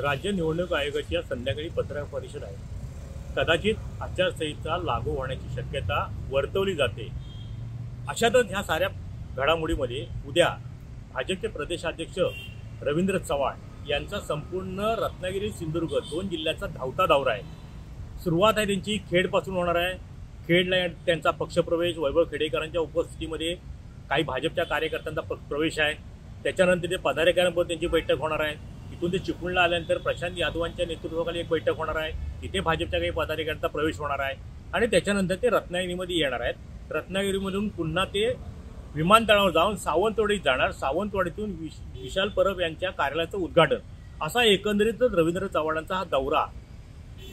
राज्य निवडणूक आयोगाची आज संध्याकाळी पत्रकार परिषद आहे। कदाचित आचारसंहिता लागू होण्याची शक्यता वर्तवली जाते। अशातच ह्या साऱ्या घडामोडीमध्ये उद्या भाजपचे प्रदेशाध्यक्ष रवींद्र चव्हाण यांचा संपूर्ण रत्नागिरी सिंधुदुर्ग 2 जिल्ह्याचा धावता दौरा आहे। सुरुवात आहे त्यांची खेडपासून होणार आहे। खेडला त्यांचा पक्षप्रवेश वैभव खेडेकरांच्या उपस्थितीमध्ये काही भाजपच्या कार्यकर्त्यांचा प्रवेश आहे। त्याच्यानंतर ते पदाधिकाऱ्यांबरोबर त्यांची बैठक होणार आहे। इथून ते चिपळूणला आल्यानंतर प्रशांत यादवांच्या नेतृत्वाखाली एक बैठक होणार आहे। तिथे भाजपच्या काही पदाधिकाऱ्यांचा प्रवेश होणार आहे आणि त्याच्यानंतर ते रत्नागिरीमध्ये येणार आहेत। रत्नागिरीमधून पुन्हा ते विमानतळावर जाऊन सावंतवाडीत जाणार। सावंतवाडीतून विशाल परब यांच्या कार्यालयाचं उद्घाटन असा एकंदरीत रवींद्र चव्हाणांचा हा दौरा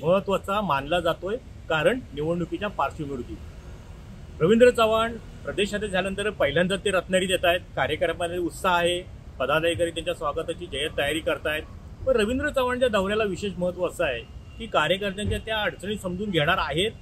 महत्त्वाचा मानला जातोय। कारण निवडणुकीच्या पार्श्वभूमीवरती रवींद्र चव्हाण प्रदेशाध्यक्ष झाल्यानंतर पहिल्यांदा ते रत्नागिरीत येत आहेत। कार्यकर्त्यांमध्ये उत्साह आहे। पदाधिकारी त्यांच्या स्वागताची जय्यत तयारी करतायत। पण रवींद्र चव्हाणच्या दौऱ्याला विशेष महत्त्व असं आहे की कार्यकर्त्यांच्या त्या अडचणी समजून घेणार आहेत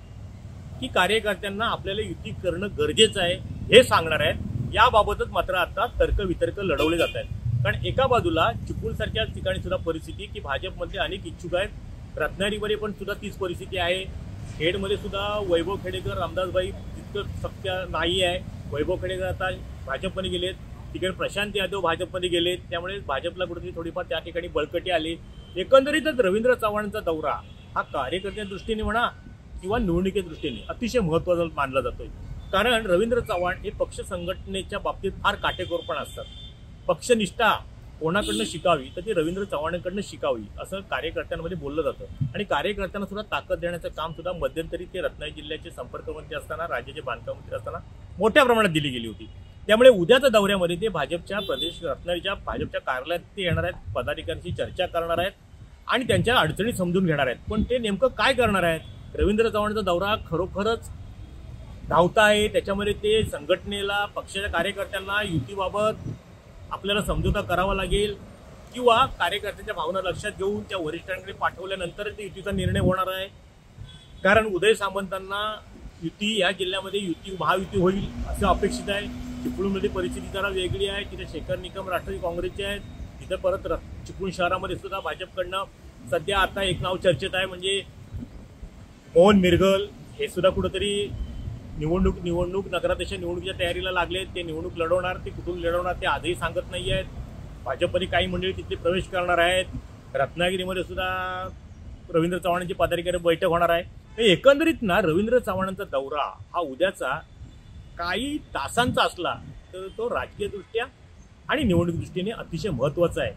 की कार्यकर्त्यांना आपल्याला युती करणं गरजेचं आहे हे सांगणार आहेत। याबाबतच मात्र आता तर्कवितर्क लढवले जात आहेत। कारण एका बाजूला चिपळूणसारख्या ठिकाणी सुद्धा परिस्थिती की भाजपमध्ये अनेक इच्छुक आहेत। रत्नागिरीमध्ये पण सुद्धा तीच परिस्थिती आहे। खेडमध्ये सुद्धा वैभव खेडेकर रामदासभाई तितकं शक्य नाही आहे। वैभव खेडेकर आता भाजपमध्ये गेलेत, तिकडे प्रशांत यादव भाजपमध्ये गेलेत, त्यामुळे भाजपला कुठेतरी थोडीफार त्या ठिकाणी बळकटी आली। एकंदरीतच रवींद्र चव्हाणांचा दौरा हा कार्यकर्त्यांच्या दृष्टीने म्हणा किंवा निवडणुकीच्या दृष्टीने अतिशय महत्त्वाचा मानला जातोय। कारण रवींद्र चव्हाण हे पक्ष संघटनेच्या बाबतीत फार काटेकोरपण असतात। पक्षनिष्ठा कोणाकडनं शिकावी तर ती रवींद्र चव्हाणांकडनं शिकावी असं कार्यकर्त्यांमध्ये बोललं जातं। आणि कार्यकर्त्यांना सुद्धा ताकद देण्याचं काम सुद्धा मध्यंतरी ते रत्नागिरी जिल्ह्याचे संपर्कमंत्री असताना राज्याचे बांधकाम मंत्री असताना मोठ्या प्रमाणात दिली गेली होती। त्यामुळे उद्याच्या दौऱ्यामध्ये ते भाजपच्या प्रदेश रत्नागिरीच्या भाजपच्या कार्यालयात ते येणार आहेत, पदाधिकाऱ्यांशी चर्चा करणार आहेत आणि त्यांच्या अडचणी समजून घेणार आहेत। पण ते नेमकं काय करणार आहेत? रवींद्र चव्हाणांचा दौरा खरोखरच धावता आहे। त्याच्यामध्ये ते संघटनेला पक्षाच्या कार्यकर्त्यांना युतीबाबत आपल्याला समझोता करावा लागेल किंवा कार्यकर्त्यांच्या भावना लक्षात घेऊन त्या वरिष्ठांकडे पाठवल्यानंतर ते युतीचा निर्णय होणार आहे। कारण उदय सामंतांना युती या जिल्ह्यामध्ये महायुती होईल असं अपेक्षित आहे। चिपळूणमध्ये परिस्थिती जरा वेगळी आहे। तिथे शेखर निकम राष्ट्रवादी काँग्रेसचे आहेत। तिथे परत चिपळूण शहरामध्ये सुद्धा भाजपकडनं सध्या आता एक नाव चर्चेत आहे म्हणजे मोहन मिरगल हे सुद्धा कुठेतरी निवडणूक नगराध्यक्ष निवडणुकीच्या तयारीला लागले। ते निवडणूक लढवणार, ते कुठून लढवणार ते आजही सांगत नाही आहेत। भाजपमध्ये काही मंडळी तिथे प्रवेश करणार आहेत। रत्नागिरीमध्ये सुद्धा रवींद्र चव्हाणांची पदाधिकारी बैठक होणार आहे। एकंदरीत ना रवींद्र चव्हाणांचा दौरा हा उद्याचा काही तासांचा असला तर तो राजकीयदृष्ट्या आणि निवडणूक दृष्टीने अतिशय महत्त्वाचा आहे।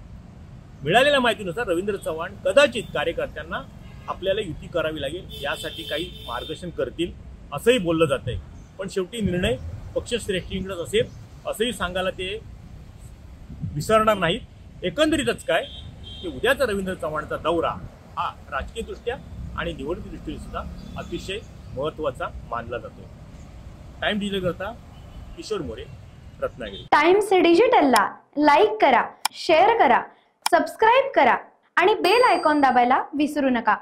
मिळालेल्या माहितीनुसार रवींद्र चव्हाण कदाचित कार्यकर्त्यांना आपल्याला युती करावी लागेल यासाठी काही मार्गदर्शन करतील असंही बोललं जात आहे। पण शेवटी निर्णय पक्षश्रेष्ठींकडेच असेल असंही सांगायला ते विसरणार नाहीत। एकंदरीतच काय की उद्याचा रवींद्र चव्हाणचा दौरा हा राजकीयदृष्ट्या आणि निवडणुकी दृष्टीने सुद्धा अतिशय महत्त्वाचा मानला जातो। टाइम डिजिटल करता किशोर मोरे, रत्नागिरी। टाइम्स डिजिटलला लाईक करा, शेअर करा, सबस्क्राईब करा आणि बेल आयकॉन दाबायला विसरू नका।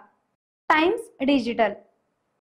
Times digital.